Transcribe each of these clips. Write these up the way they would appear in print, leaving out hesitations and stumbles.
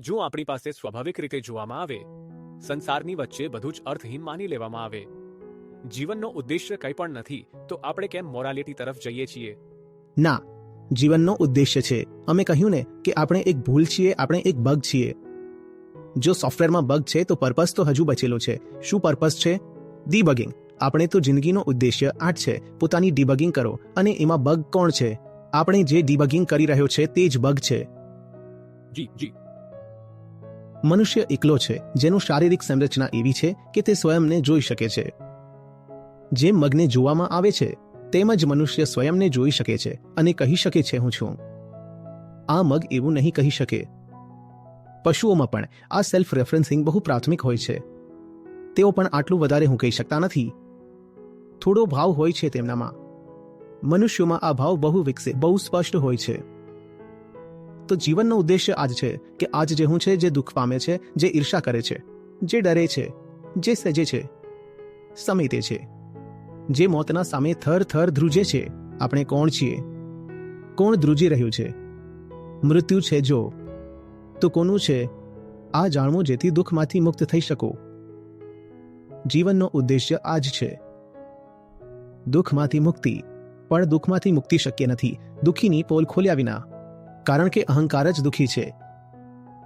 જો આપણી પાસે સ્વાભાવિક રીતે જોવામાં આવે, સંસારની વચ્ચે બધું જ અર્થહીન માની લેવામાં આવે, જીવનનો ઉદ્દેશ્ય કંઈ પણ નથી, તો આપણે કેમ મોરાલિટી તરફ જઈએ છીએ? ના, જીવનનો ઉદ્દેશ્ય છે. અમે કહ્યું ને કે આપણે એક ભૂલ છીએ, આપણે એક બગ છીએ. જો સોફ્ટવેરમાં બગ છે તો પર્પસ તો હજુ બચેલો છે. શું પર્પસ છે? ડીબગિંગ. આપણે તો જિંદગીનો ઉદ્દેશ્ય આ જ છે, પોતાની ડીબગિંગ કરો. અને એમાં બગ કોણ છે? આપણે જે ડીબગિંગ કરી રહ્યો છે તે જ બગ છે. જી. મનુષ્ય એકલો છે જેનું શારીરિક સંરચના એવી છે કે તે સ્વયંને જોઈ શકે છે. જેમ મગને જોવામાં આવે છે તેમ જ મનુષ્ય સ્વયંને જોઈ શકે છે અને કહી શકે છે હું છું. આ મગ એવું નહીં કહી શકે. પશુઓમાં પણ આ સેલ્ફ રેફરન્સિંગ બહુ પ્રાથમિક હોય છે. તેઓ પણ આટલું વધારે હું કહી શકતા નથી. થોડો ભાવ હોય છે તેમનામાં. મનુષ્યોમાં આ ભાવ બહુ વિકસિત, બહુ સ્પષ્ટ હોય છે. તો જીવનનો ઉદ્દેશ્ય આજ છે કે આજ જે હું છે, જે દુઃખ પામે છે, જે ઈર્ષા કરે છે, જે ડરે છે, જે સજે છે, સમેતે છે, જે મોતના સામે થર થર ધ્રુજે છે. આપણે કોણ છીએ? કોણ ધ્રુજી રહ્યું છે? મૃત્યુ છે જો, તો કોનું છે? આ જાણવું જેથી દુઃખમાંથી મુક્ત થઈ શકો. જીવનનો ઉદ્દેશ્ય આ જ છે. દુઃખમાંથી મુક્તિ. પણ દુઃખમાંથી મુક્તિ શક્ય નથી દુઃખીની પોલ ખોલ્યા વિના. કારણ કે અહંકાર જ દુઃખી છે.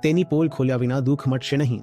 તેની પોલ ખોલ્યા વિના દુઃખ મટશે નહીં.